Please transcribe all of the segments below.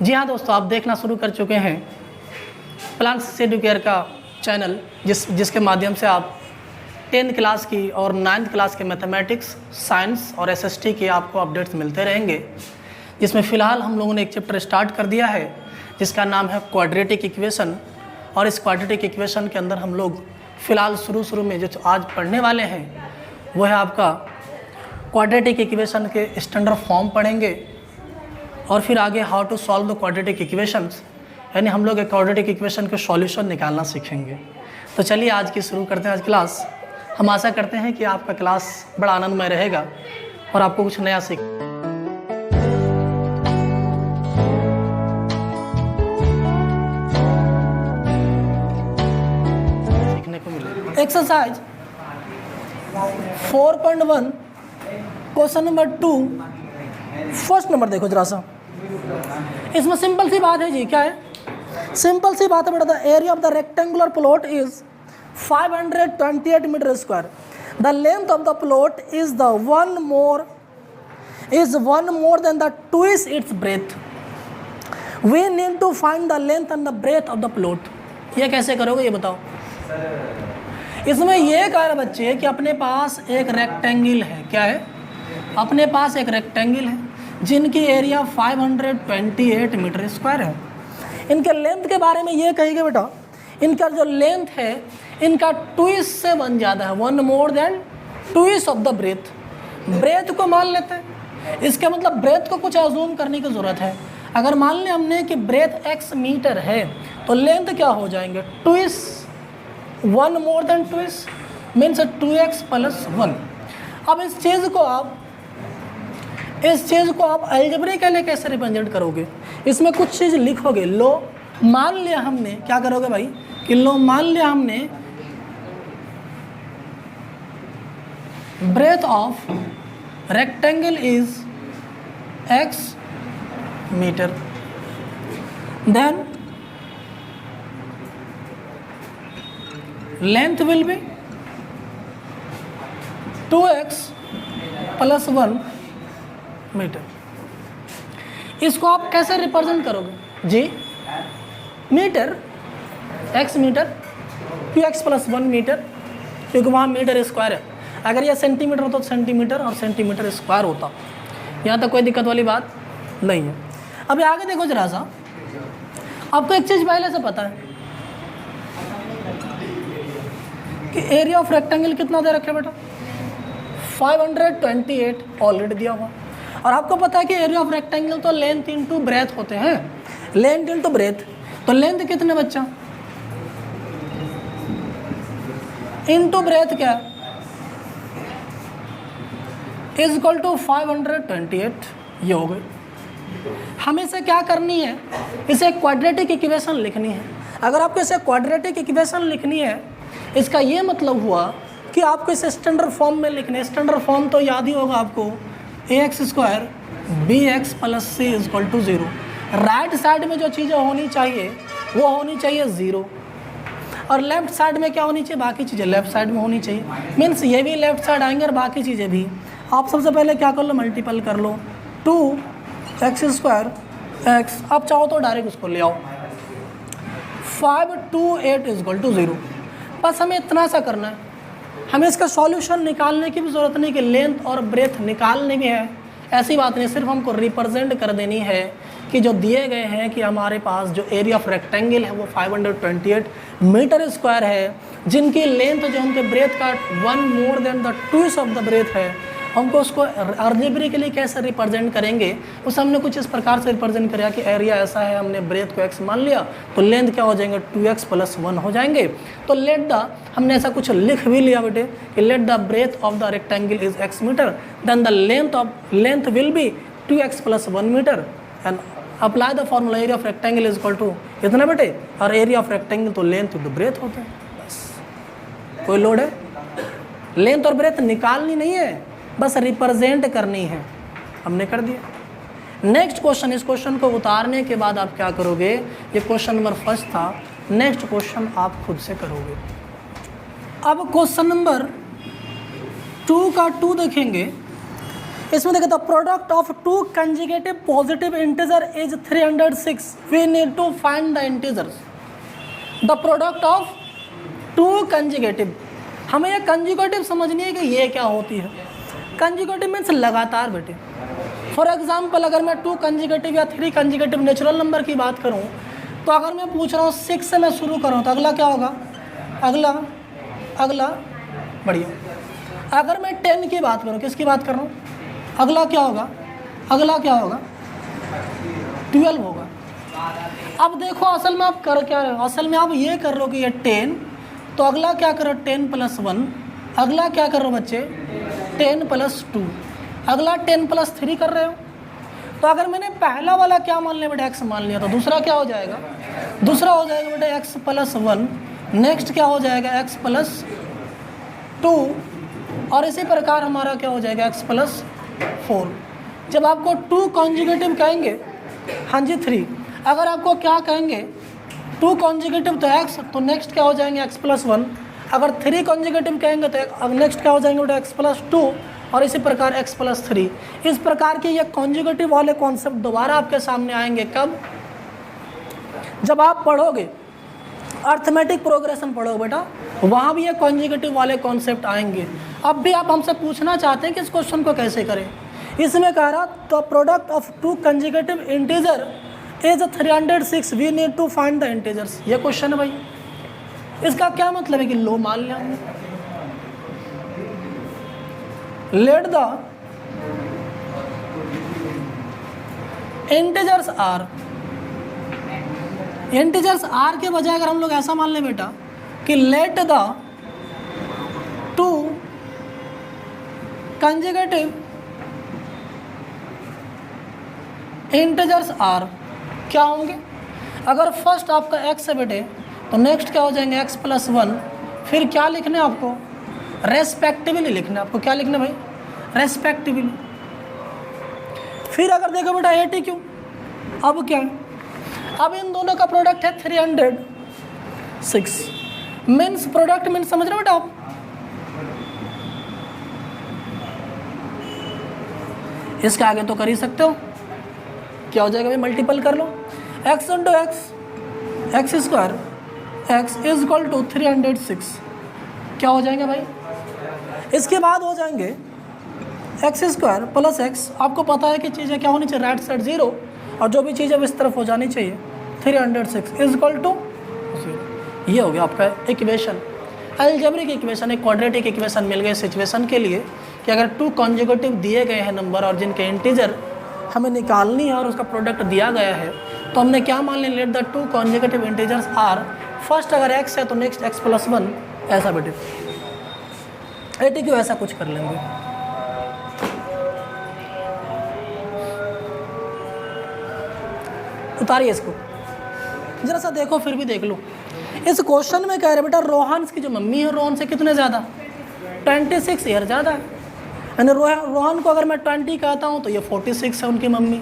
जी हाँ दोस्तों, आप देखना शुरू कर चुके हैं प्लान्स एडुकेयर का चैनल, जिसके माध्यम से आप 10th क्लास की और 9th क्लास के मैथमेटिक्स, साइंस और एसएसटी के आपको अपडेट्स मिलते रहेंगे। जिसमें फ़िलहाल हम लोगों ने एक चैप्टर स्टार्ट कर दिया है जिसका नाम है क्वाड्रेटिक इक्वेशन। और इस क्वाड्रेटिक इक्वेशन के अंदर हम लोग फ़िलहाल शुरू में जो आज पढ़ने वाले हैं वो है आपका क्वाड्रेटिक इक्वेशन के स्टैंडर्ड फॉर्म पढ़ेंगे और फिर आगे how to solve the quadratic equations, यानी हम लोग एक क्वाड्रेटिक इक्वेशन के सॉल्यूशन निकालना सीखेंगे। तो चलिए आज की शुरू करते हैं आज क्लास। हम आशा करते हैं कि आपका क्लास बड़ा आनंदमय रहेगा और आपको कुछ नया सीखने को मिलेगा। Exercise 4.1 question number 2 first number देखो जरा सा। इसमें सिंपल सी बात है जी, क्या है? सिंपल सी बात है बेटा। The area of the rectangular plot is 528 metre square. The length of the plot is one more than the twice its breadth. We need to find the length and the breadth of the plot. ये कैसे करोगे ये बताओ। इसमें यह कह रहा बच्चे कि अपने पास एक रेक्टेंगल है। क्या है? अपने पास एक रेक्टेंगल है जिनकी एरिया 528 मीटर स्क्वायर है। इनके लेंथ के बारे में ये कहेंगे बेटा, इनका जो लेंथ है इनका ट्विस से वन ज़्यादा है, one more than twice of the breadth. Breadth को मान लेते हैं, इसका मतलब ब्रेथ को कुछ अज्यूम करने की ज़रूरत है। अगर मान लें हमने कि ब्रेथ x मीटर है तो लेंथ क्या हो जाएंगे? Twice, one more than twice means 2x + 1। अब इस चीज़ को आप अलजेब्रिकली कैसे रिप्रेजेंट करोगे? इसमें कुछ चीज़ लिखोगे। लो मान लिया हमने, क्या करोगे भाई कि लो मान लिया हमने breadth of rectangle is x metre, then length will be 2x + 1 metre. इसको आप कैसे रिप्रेजेंट करोगे जी? Metre, x metre, 2x + 1 metre, क्योंकि वहाँ मीटर स्क्वायर है। अगर यह सेंटीमीटर होता तो सेंटीमीटर और सेंटीमीटर स्क्वायर होता। यहाँ तक कोई दिक्कत वाली बात नहीं है। अभी आगे देखो जरा सा। आपको एक चीज़ पहले से पता है कि एरिया ऑफ रेक्टेंगल कितना दे रखे बेटा? 528 ऑलरेडी दिया हुआ। और आपको पता है कि एरिया ऑफ रेक्टेंगल तो लेंथ इंटू ब्रेथ होते हैं, लेंथ इंटू ब्रेथ। तो लेंथ कितने बच्चा इंटू ब्रेथ क्या इज इक्वल टू 528। ये हो गई। हमें इसे क्या करनी है? इसे क्वाड्रेटिक इक्वेशन लिखनी है। अगर आपको इसे क्वाड्रेटिक इक्वेशन लिखनी है, इसका ये मतलब हुआ कि आपको इसे स्टैंडर्ड फॉर्म में लिखना है। स्टैंडर्ड फॉर्म तो याद ही होगा आपको, ax² bx + c = 0। Right side में जो चीज़ें होनी चाहिए वो होनी चाहिए 0, और लेफ्ट साइड में क्या होनी चाहिए? बाकी चीज़ें लेफ्ट साइड में होनी चाहिए। मीन्स ये भी लेफ्ट साइड आएंगे और बाकी चीज़ें भी। आप सबसे पहले क्या कर लो? मल्टीपल कर लो 2x² x। आप चाहो तो डायरेक्ट उसको ले आओ। 528 = 0। बस हमें इतना सा करना है। हमें इसका सॉल्यूशन निकालने की भी ज़रूरत नहीं कि लेंथ और ब्रेथ निकालने भी है, ऐसी बात नहीं। सिर्फ हमको रिप्रेजेंट कर देनी है कि जो दिए गए हैं कि हमारे पास जो एरिया ऑफ रेक्टेंगल है वो 528 मीटर स्क्वायर है, जिनकी लेंथ जो उनके ब्रेथ का 1 more than the twice of the breadth है। हमको उसको अलजेब्रिकली कैसे रिप्रेजेंट करेंगे? उस हमने कुछ इस प्रकार से रिप्रेजेंट किया कि एरिया ऐसा है, हमने ब्रेथ को x मान लिया तो लेंथ क्या हो जाएंगे? 2x + 1 हो जाएंगे। तो हमने ऐसा कुछ लिख भी लिया बेटे कि let the breadth of the rectangle is x metre, then the length will be 2x + 1 metre, and apply the formula area of rectangle is equal to इतना बेटे। और एरिया ऑफ रेक्टेंगल तो लेंथ इंटू ब्रेथ होते हैं। बस कोई load है? Length और ब्रेथ निकालनी नहीं है, बस रिप्रेजेंट करनी है। हमने कर दिया। नेक्स्ट क्वेश्चन, इस क्वेश्चन को उतारने के बाद आप क्या करोगे? ये क्वेश्चन नंबर 1 था। नेक्स्ट क्वेश्चन आप खुद से करोगे। अब क्वेश्चन नंबर 2 का 2 देखेंगे। इसमें देखो the product of two conjugative positive integer is 306, we need to find the integers. The product of two conjugative, हमें ये कंजुगेटिव समझनी है कि ये क्या होती है। कंजुगेटिव मीन्स लगातार बेटे। फॉर एग्जाम्पल अगर मैं 2 कंजुगेटिव या 3 कंजुगेटिव नेचुरल नंबर की बात करूँ, तो अगर मैं पूछ रहा हूँ 6 से मैं शुरू करूँ तो अगला क्या होगा, अगला बढ़िया। अगर मैं 10 की बात करूँ, किसकी बात कर रहा हूँ, अगला क्या होगा, 12 होगा। अब देखो असल में आप कर क्या रहे हो, असल में आप ये कर रहे हो कि ये 10, तो अगला क्या करो 10 + 1, अगला क्या कर रहे हो बच्चे 10 + 2, अगला 10 + 3 कर रहे हो। तो अगर मैंने पहला वाला क्या मान लिया बेटा x मान लिया, तो दूसरा क्या हो जाएगा, दूसरा हो जाएगा बेटा x + 1, नेक्स्ट क्या हो जाएगा x + 2, और इसी प्रकार हमारा क्या हो जाएगा x + 4। जब आपको 2 कॉन्जुगेटिव कहेंगे, हाँ जी 3, अगर आपको क्या कहेंगे 2 कॉन्जुगेटिव तो x, तो नेक्स्ट क्या हो जाएंगे x + 1, अगर 3 कॉन्जुगेटिव कहेंगे तो अब नेक्स्ट क्या हो जाएंगे बेटा x + 2, और इसी प्रकार x + 3। इस प्रकार के ये कॉन्जुगेटिव वाले कॉन्सेप्ट दोबारा आपके सामने आएंगे कब, जब आप पढ़ोगे अर्थमेटिक प्रोग्रेशन पढ़ोगे बेटा, वहाँ भी ये कॉन्जुगेटिव वाले कॉन्सेप्ट आएंगे। अब भी आप हमसे पूछना चाहते हैं कि इस क्वेश्चन को कैसे करें। इसमें कह रहा the product of 2 conjugative integer is 306, we need to find the integers. ये क्वेश्चन है भाई। इसका क्या मतलब है कि लो मान लिया हमने, let the integers are, integers are के बजाय अगर हम लोग ऐसा मान लें बेटा कि let the 2 conjugative integers are, क्या होंगे, अगर फर्स्ट आपका x है बेटे, तो नेक्स्ट क्या हो जाएंगे x + 1, फिर क्या लिखना है आपको, रेस्पेक्टिवली लिखना है आपको। क्या लिखना है भाई, रेस्पेक्टिवली। फिर अगर देखो बेटा ATQ, अब क्या है, अब इन दोनों का प्रोडक्ट है 306, मीन्स प्रोडक्ट मीन्स समझ रहे हो बेटा आप, इसके आगे तो कर ही सकते हो, क्या हो जाएगा भाई, मल्टीपल कर लो, x × x x² x = 306, क्या हो जाएंगे भाई। इसके बाद हो जाएंगे x² + x, आपको पता है कि चीज़ें क्या होनी चाहिए, राइट साइड 0, और जो भी चीज़ है इस तरफ हो जानी चाहिए, 306 = 0। ये हो गया आपका इक्वेशन, अलजेब्रिक इक्वेशन, एक क्वाड्रेटिक इक्वेशन मिल गई सिचुएशन के लिए कि अगर 2 कॉन्जुगेटिव दिए गए हैं नंबर और जिनके इंटीजर हमें निकालनी है और उसका प्रोडक्ट दिया गया है, तो हमने क्या मान लिया, let the 2 conjugative integers are, first अगर x है तो नेक्स्ट x + 1, ऐसा बेटे। ATQ ऐसा कुछ कर लेंगे। उतारिए इसको जरा सा, देखो फिर भी देख लो। इस क्वेश्चन में कह रहे बेटा रोहन की जो मम्मी है, रोहन से कितने ज़्यादा, 26 ईयर ज़्यादा है। यानी रोहन को अगर मैं 20 कहता हूँ तो ये 46 है उनकी मम्मी।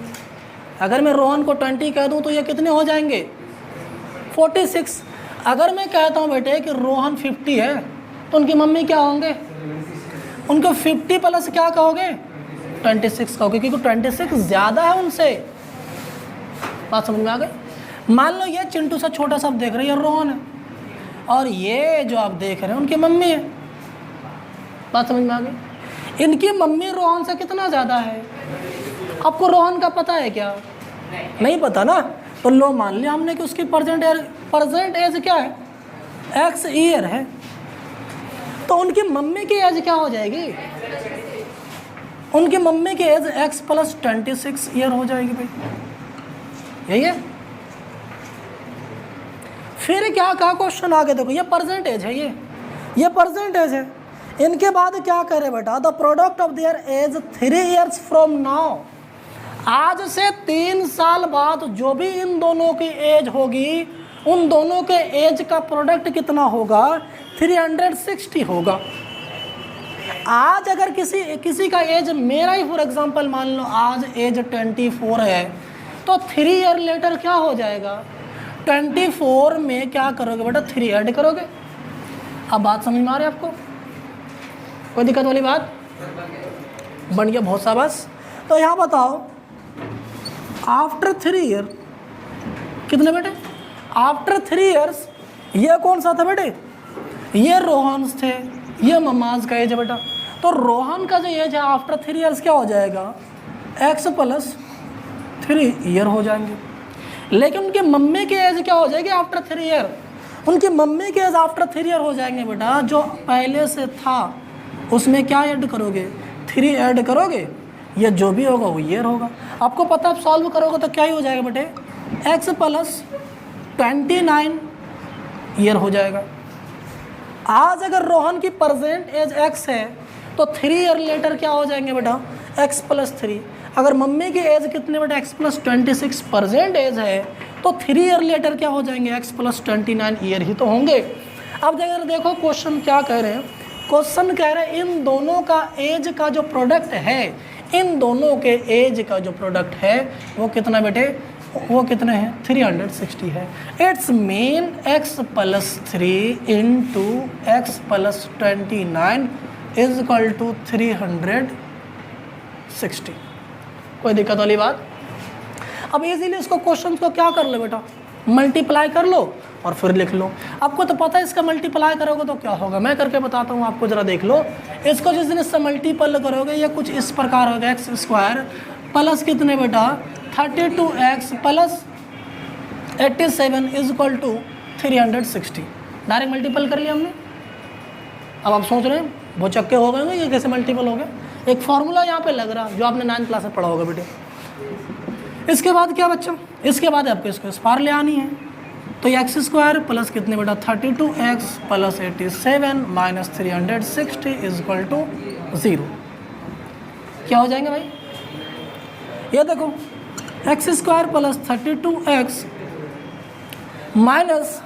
अगर मैं रोहन को 20 कह दूँ तो ये कितने हो जाएंगे, 46। अगर मैं कहता हूँ बेटे कि रोहन 50 है तो उनकी मम्मी क्या होंगे, उनको 50 + क्या कहोगे, 26 कहोगे, क्योंकि 26 ज़्यादा है उनसे। बात समझ में आ गई। मान लो ये चिंटू सा छोटा सा आप देख रहे हैं, रोहन है, और ये जो आप देख रहे हैं उनकी मम्मी है। बात समझ में आ गई। इनकी मम्मी रोहन से कितना ज़्यादा है, आपको रोहन का पता है क्या, नहीं पता ना, तो लो मान लिया हमने कि उसकी प्रेजेंट एज क्या है, x ईयर है, तो उनकी मम्मी की एज क्या हो जाएगी, उनकी मम्मी की एज x + 26 ईयर हो जाएगी भाई, यही है। फिर क्या कहा क्वेश्चन आगे देखो, ये परसेंटेज है, ये परसेंटेज है। इनके बाद क्या करे बेटा, the product of their age 3 years from now, आज से 3 साल बाद जो भी इन दोनों की एज होगी, उन दोनों के एज का प्रोडक्ट कितना होगा, 360 होगा। आज अगर किसी का एज, मेरा ही फॉर एग्जांपल मान लो आज एज 24 है, तो 3 ईयर लेटर क्या हो जाएगा, 24 में क्या करोगे बेटा, 3 ऐड करोगे। अब बात समझ में आ रही है आपको, कोई दिक्कत वाली बात, बन गया बहुत सा बस। तो यहाँ बताओ आफ्टर 3 ईयर कितने बेटे, आफ्टर 3 ईयर्स ये कौन सा था बेटे, ये रोहन थे, ये ममाज का एज है बेटा। तो रोहन का जो एज है आफ्टर 3 ईयर्स क्या हो जाएगा, x + 3 ईयर हो जाएंगे। लेकिन उनके मम्मी की एज क्या हो जाएगी आफ्टर 3 ईयर, उनकी मम्मी के एज आफ्टर 3 ईयर हो जाएंगे बेटा। जो पहले से था उसमें क्या ऐड करोगे, 3 ऐड करोगे, ये जो भी होगा वो ईयर होगा। आपको पता है सॉल्व करोगे तो क्या ही हो जाएगा बेटे, x + 29 ईयर हो जाएगा। आज अगर रोहन की प्रेजेंट एज x है तो 3 ईयर लेटर क्या हो जाएंगे बेटा, x + 3। अगर मम्मी की एज कितने बेटा, x + 26 प्रेजेंट एज है तो 3 ईयर लेटर क्या हो जाएंगे, x + 29 ईयर ही तो होंगे। अब अगर देखो क्वेश्चन क्या कह रहे हैं, क्वेश्चन कह रहे हैं इन दोनों का एज का जो प्रोडक्ट है, इन दोनों के एज का जो प्रोडक्ट है वो कितना बेटे, वो कितने हैं, 360 है। It's mean x + 3 × x + 29 = 360। कोई दिक्कत वाली बात। अब इजीली इसको क्वेश्चन को क्या कर लो बेटा, मल्टीप्लाई कर लो और फिर लिख लो। आपको तो पता है इसका मल्टीप्लाई करोगे तो क्या होगा, मैं करके बताता हूँ आपको, ज़रा देख लो। इसको जिस दिन इससे मल्टीपल करोगे ये कुछ इस प्रकार होगा, x² प्लस कितने बेटा 32x + 87 = 360। डायरेक्ट मल्टीपल कर लिया हमने। अब आप सोच रहे हैं वो चक्के हो गए ये कैसे मल्टीपल हो गया, एक फार्मूला यहाँ पे लग रहा जो आपने 9th क्लास में पढ़ा होगा बेटे। इसके बाद क्या बच्चा, इसके बाद आपको इसको इस पार ले आनी है। तो x² प्लस कितने बेटा 32x + 87 - 360 = 0। क्या हो जाएंगे भाई, ये देखो x² प्लस 32x माइनस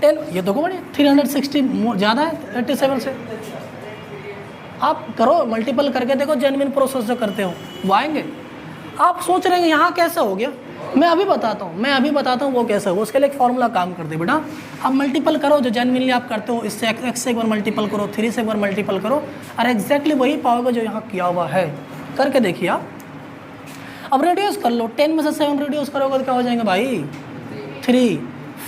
10, ये देखो बड़े 360 ज़्यादा है 87 से। आप करो मल्टीपल करके देखो, जेन्युइन प्रोसेस जो करते हो वो आएंगे। आप सोच रहे हैं यहाँ कैसे हो गया, मैं अभी बताता हूँ वो कैसे हो। उसके लिए एक फॉर्मूला काम कर दे बेटा। आप मल्टीपल करो जो जेन्युइनली आप करते हो, इससे x से एक बार मल्टीपल करो, 3 से एक बार मल्टीपल करो और एग्जैक्टली वही पाओगे जो यहाँ किया हुआ है। करके देखिए आप। अब रेड्यूस कर लो, 10 में से 7 रेड्यूस करोगे तो क्या हो जाएंगे भाई 3,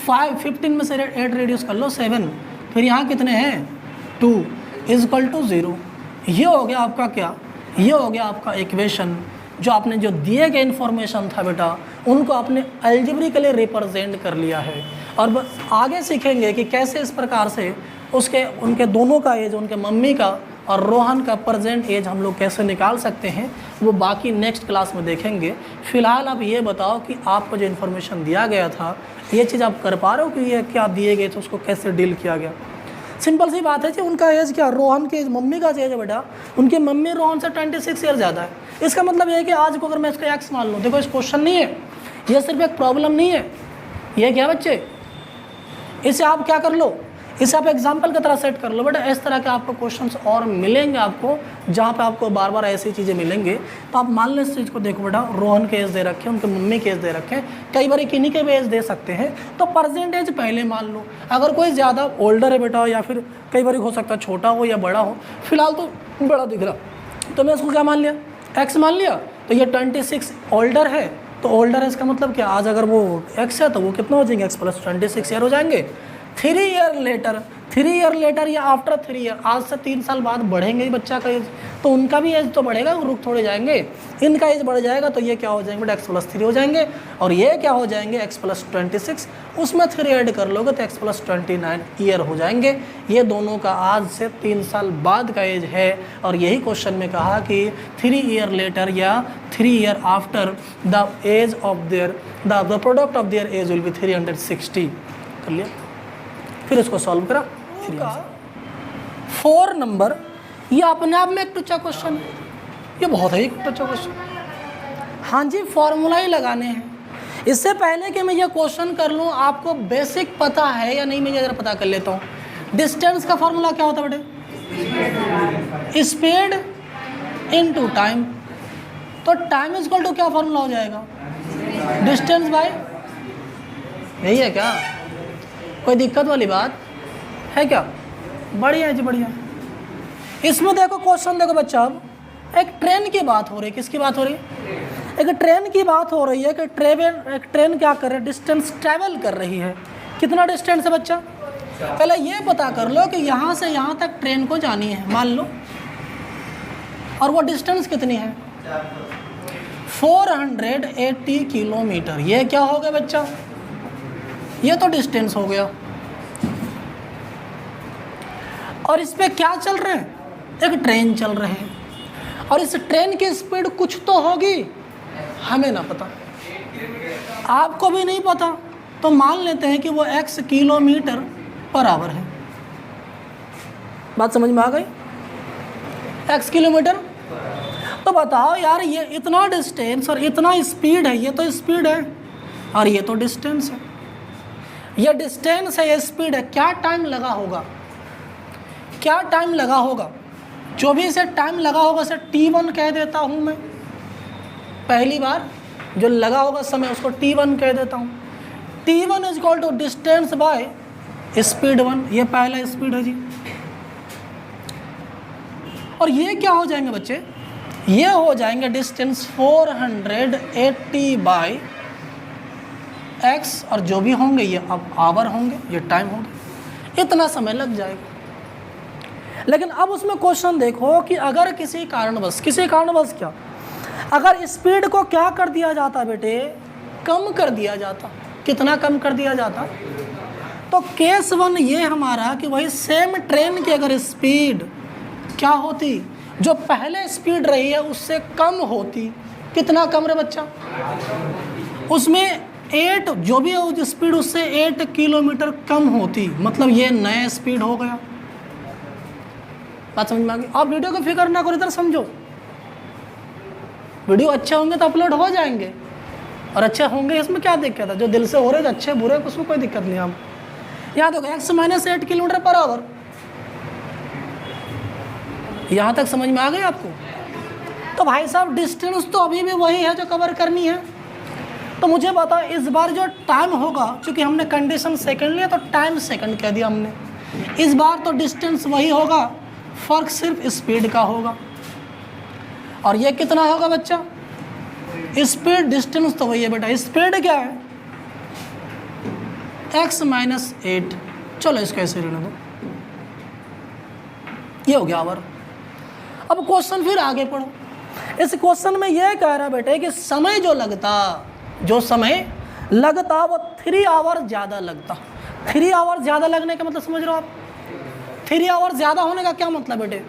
5, 15 में से 8 रेड्यूस कर लो 7, फिर यहाँ कितने हैं 2 = 0। ये हो गया आपका क्या, ये हो गया आपका इक्वेशन। जो आपने जो दिए गए इन्फॉर्मेशन था बेटा उनको आपने अलजेब्रिकली रिप्रेजेंट कर लिया है। और बस आगे सीखेंगे कि कैसे इस प्रकार से उसके उनके दोनों का एज, उनके मम्मी का और रोहन का प्रेजेंट एज हम लोग कैसे निकाल सकते हैं, वो बाकी नेक्स्ट क्लास में देखेंगे। फ़िलहाल आप ये बताओ कि आपको जो इन्फॉर्मेशन दिया गया था ये चीज़ आप कर पा रहे हो कि ये क्या दिए गए थे उसको कैसे डील किया गया। सिंपल सी बात है कि उनका एज क्या, रोहन के मम्मी का एज है बेटा, उनकी मम्मी रोहन से 26 ईयर ज़्यादा है। इसका मतलब ये है कि आज को अगर मैं इसका x मान लूँ, देखो इस क्वेश्चन नहीं है, ये सिर्फ एक प्रॉब्लम नहीं है, ये क्या बच्चे, इसे आप क्या कर लो, इसे आप एग्जाम्पल की तरह सेट कर लो बेटा। इस तरह के आपको क्वेश्चंस और मिलेंगे आपको, जहाँ पे आपको बार बार ऐसी चीज़ें मिलेंगे। तो आप मान लो इस चीज़ को देखो बेटा, रोहन के एज दे रखे हैं, उनके मम्मी के एज दे रखे हैं, कई बार किन्हीं के भी एज दे सकते हैं, तो परसेंटेज पहले मान लो। अगर कोई ज़्यादा ओल्डर है बेटा या फिर कई बार हो सकता है छोटा हो या बड़ा हो, फिलहाल तो बड़ा दिख रहा, तो मैं इसको क्या मान लिया, x मान लिया। तो ये 26 ओल्डर है, तो ओल्डर है इसका मतलब क्या, आज अगर वो x है तो वो कितना हो जाएंगे, x + 26 ईयर हो जाएंगे। 3 ईयर लेटर या आफ्टर 3 ईयर, आज से 3 साल बाद बढ़ेंगे ही बच्चा का एज, तो उनका भी एज तो बढ़ेगा, रुक थोड़े जाएंगे, इनका एज बढ़ जाएगा तो ये क्या हो जाएंगे बेटा x + 3 हो जाएंगे, और ये क्या हो जाएंगे x + 26, उसमें 3 ऐड कर लोगे तो x + 29 ईयर हो जाएंगे। ये दोनों का आज से 3 साल बाद का एज है, और यही क्वेश्चन में कहा कि 3 ईयर लेटर या 3 year after the age of their the product of their age will be 360। कर लिया, फिर उसको सॉल्व करा। 4 नंबर, ये अपने आप में एक टुच्चा क्वेश्चन है, ये बहुत ही टुच्चा क्वेश्चन। हाँ जी, फॉर्मूला ही लगाने हैं। इससे पहले कि मैं ये क्वेश्चन कर लूँ, आपको बेसिक पता है या नहीं, मैं जरा पता कर लेता हूँ। डिस्टेंस का फॉर्मूला क्या होता है बेटे, स्पीड इनटू टाइम। तो टाइम इक्वल टू क्या फॉर्मूला हो जाएगा, डिस्टेंस बाय, यही है क्या, कोई दिक्कत वाली बात है क्या, बढ़िया है जी बढ़िया। इसमें देखो क्वेश्चन देखो बच्चा, अब एक ट्रेन की बात हो रही है, किसकी बात हो रही है? एक ट्रेन की बात हो रही है कि एक ट्रेन क्या कर रही है, डिस्टेंस ट्रैवल कर रही है। कितना डिस्टेंस है बच्चा? पहले ये पता कर लो कि यहाँ से यहाँ तक ट्रेन को जानी है, मान लो, और वो डिस्टेंस कितनी है? 480 किलोमीटर। ये क्या हो गया बच्चा? ये तो डिस्टेंस हो गया। और इस पे क्या चल रहे हैं? एक ट्रेन चल रहे हैं, और इस ट्रेन की स्पीड कुछ तो होगी, हमें ना पता, आपको भी नहीं पता, तो मान लेते हैं कि वो x किलोमीटर पर आवर है। बात समझ में आ गई? x kilometre. तो बताओ यार, ये इतना डिस्टेंस और इतना स्पीड है, ये तो स्पीड है और ये तो डिस्टेंस है। ये डिस्टेंस है, ये स्पीड है, क्या टाइम लगा होगा? क्या टाइम लगा होगा? जो भी इसे टाइम लगा होगा उसे t1 कह देता हूँ मैं। पहली बार जो लगा होगा समय, उसको t1 कह देता हूँ। t1 is equal to distance by speed 1। ये पहला स्पीड है जी। और ये क्या हो जाएंगे बच्चे? ये हो जाएंगे डिस्टेंस 480 बाय x, और जो भी होंगे ये अब आवर होंगे, ये टाइम होंगे। इतना समय लग जाएगा। लेकिन अब उसमें क्वेश्चन देखो कि अगर किसी कारणवश क्या, अगर स्पीड को क्या कर दिया जाता बेटे? कम कर दिया जाता। कितना कम कर दिया जाता? तो केस 1 ये हमारा कि वही सेम ट्रेन की अगर स्पीड क्या होती, जो पहले स्पीड रही है उससे कम होती। कितना कम रे बच्चा? उसमें 8, जो भी है स्पीड उससे 8 किलोमीटर कम होती, मतलब ये नया स्पीड हो गया। बात समझ में आ गई? आप वीडियो को फिक्र ना करो, इधर समझो। वीडियो अच्छे होंगे तो अपलोड हो जाएंगे, और अच्छे होंगे इसमें क्या दिक्कत है? जो दिल से हो रहे थे अच्छे बुरे, उसमें कोई दिक्कत नहीं। हम यहाँ देखो x - 8 किलोमीटर पर आवर। यहाँ तक समझ में आ गई आपको? तो भाई साहब डिस्टेंस तो अभी भी वही है जो कवर करनी है। तो मुझे बताओ इस बार जो टाइम होगा, चूँकि हमने कंडीशन सेकंड लिया तो टाइम सेकंड कह दिया हमने, इस बार तो डिस्टेंस वही होगा, फर्क सिर्फ स्पीड का होगा। और ये कितना होगा बच्चा? स्पीड डिस्टेंस तो वही है बेटा, स्पीड क्या है? x - 8। चलो इसको ऐसे रहने दो, ये हो गया आवर। अब क्वेश्चन फिर आगे पढ़ो। इस क्वेश्चन में यह कह रहा है बेटे कि समय जो समय लगता वो 3 आवर ज़्यादा लगता। 3 आवर ज़्यादा लगने का मतलब समझ रहे हो आप? 3 आवर ज़्यादा होने का क्या मतलब बेटे?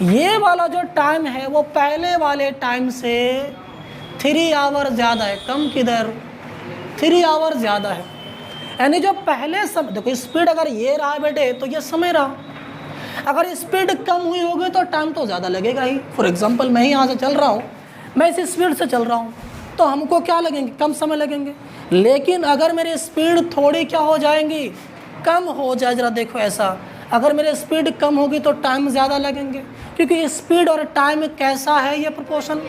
ये वाला जो टाइम है वो पहले वाले टाइम से 3 आवर ज़्यादा है। कम किधर? 3 आवर ज़्यादा है। यानी जो पहले समय, देखो स्पीड अगर ये रहा बेटे तो ये समय रहा, अगर स्पीड कम हुई होगी तो टाइम तो ज़्यादा लगेगा ही। फॉर एग्जांपल मैं ही यहाँ से चल रहा हूँ, मैं इस स्पीड से चल रहा हूँ, तो हमको क्या लगेंगे? कम समय लगेंगे। लेकिन अगर मेरी स्पीड थोड़ी क्या हो जाएंगी? कम हो जाए। ज़रा देखो ऐसा, अगर मेरी स्पीड कम होगी तो टाइम ज़्यादा लगेंगे, क्योंकि स्पीड और टाइम कैसा है? ये प्रोपोर्शन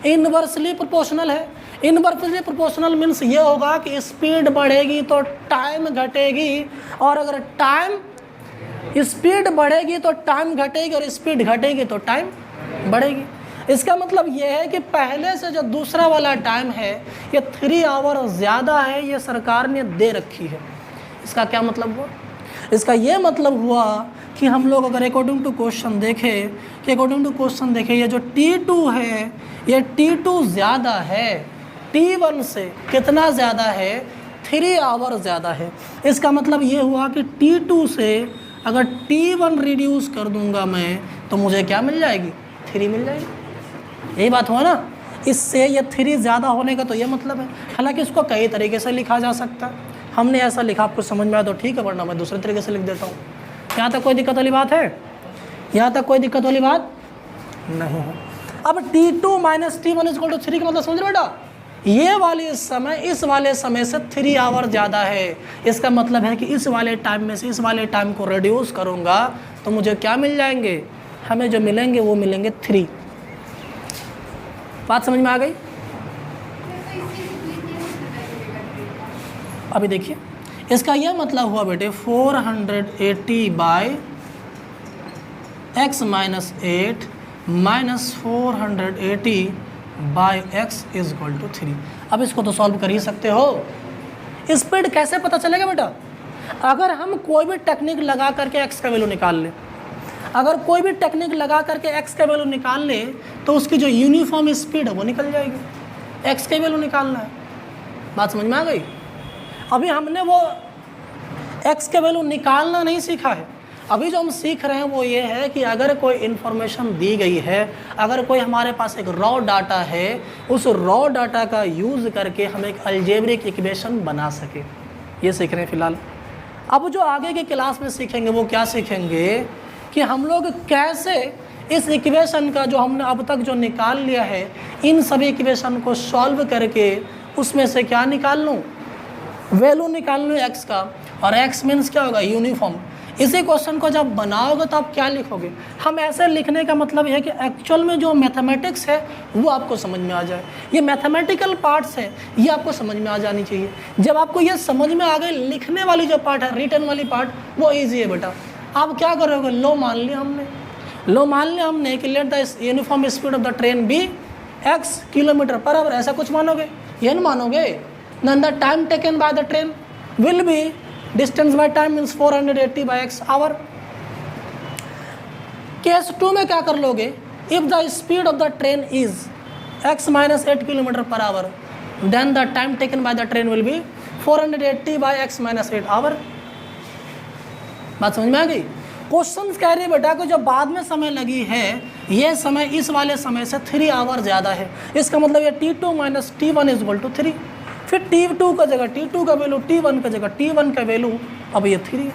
इनवर्सली प्रोपोर्शनल है। इनवर्सली प्रोपोर्शनल मीन्स ये होगा कि स्पीड बढ़ेगी तो टाइम घटेगी, और अगर स्पीड बढ़ेगी तो टाइम घटेगी, और स्पीड घटेगी तो टाइम बढ़ेगी। इसका मतलब ये है कि पहले से जो दूसरा वाला टाइम है ये 3 आवर ज़्यादा है, ये सरकार ने दे रखी है। इसका क्या मतलब हुआ? इसका ये मतलब हुआ कि हम लोग अगर अकॉर्डिंग टू क्वेश्चन देखें ये जो T2 है, ये T2 ज़्यादा है T1 से। कितना ज़्यादा है? 3 आवर ज़्यादा है। इसका मतलब ये हुआ कि T2 से अगर T1 रिड्यूस कर दूंगा मैं तो मुझे क्या मिल जाएगी? 3 मिल जाएगी। यही बात हुआ ना? इससे ये 3 ज़्यादा होने का तो ये मतलब है। हालांकि इसको कई तरीके से लिखा जा सकता है, हमने ऐसा लिखा, आपको समझ में आया तो ठीक है, वरना मैं दूसरे तरीके से लिख देता हूँ। यहाँ तक कोई दिक्कत वाली बात है? यहाँ तक कोई दिक्कत वाली बात नहीं है। अब T2 - T1 = 3 का मतलब समझ रहे बेटा? ये वाले समय इस वाले समय से 3 आवर ज़्यादा है। इसका मतलब है कि इस वाले टाइम में से इस वाले टाइम को रिड्यूस करूँगा तो मुझे क्या मिल जाएंगे? हमें जो मिलेंगे वो मिलेंगे 3। बात समझ में आ गई? अभी देखिए, इसका यह मतलब हुआ बेटे 480 by x - 8 minus 480 by x is equal to 3। अब इसको तो सॉल्व कर ही सकते हो। स्पीड कैसे पता चलेगा बेटा? अगर हम कोई भी टेक्निक लगा करके एक्स का वैल्यू निकाल ले, अगर कोई भी टेक्निक लगा करके एक्स का वैल्यू निकाल ले तो उसकी जो यूनिफॉर्म स्पीड है वो निकल जाएगी। एक्स का वैल्यू निकालना है, बात समझ में आ गई? अभी हमने वो एक्स का वैल्यू निकालना नहीं सीखा है। अभी जो हम सीख रहे हैं वो ये है कि अगर कोई इन्फॉर्मेशन दी गई है, अगर कोई हमारे पास एक रॉ डाटा है, उस रॉ डाटा का यूज़ करके हम एक अलजेब्रिक इक्वेशन बना सके, ये सीख रहे हैं फ़िलहाल। अब जो आगे के क्लास में सीखेंगे वो क्या सीखेंगे कि हम लोग कैसे इस इक्वेशन का जो हमने अब तक जो निकाल लिया है, इन सभी इक्वेशन को सॉल्व करके उसमें से क्या निकाल लूँ, वैल्यू निकाल लूँ एक्स का। और एक्स मीन्स क्या होगा, यूनिफॉर्म। इसी क्वेश्चन को जब बनाओगे तो आप क्या लिखोगे? हम ऐसे लिखने का मतलब यह है कि एक्चुअल में जो मैथमेटिक्स है वो आपको समझ में आ जाए। ये मैथमेटिकल पार्ट्स है, ये आपको समझ में आ जानी चाहिए। जब आपको ये समझ में आ गई, लिखने वाली जो पार्ट है, रिटर्न वाली पार्ट, वो ईजी है बेटा। आप क्या करोगे, लो मान लिया हमने कि let the uniform speed of the train be x kilometre per hour, ऐसा कुछ मानोगे? ये नहीं मानोगे। Then the time taken by the train will be distance by time means 480 by x hour. Case 2 में क्या कर लोगे, if the speed of the train is x minus 8 kilometre per hour then the time taken by the train will be 480 by x minus 8 hour. बात समझ में आ गई? Question कह रहे बेटा को जो बाद में समय लगी है, ये समय इस वाले समय से 3 आवर ज़्यादा है। इसका मतलब ये T2 minus T1 is equal to 3। फिर T2 का जगह T2 का वैल्यू, T1 का जगह T1 का वैल्यू, अब ये 3 है।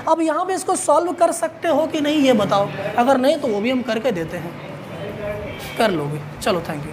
अब यहाँ पे इसको सॉल्व कर सकते हो कि नहीं ये बताओ, अगर नहीं तो वो भी हम करके देते हैं, कर लोगे। चलो थैंक यू।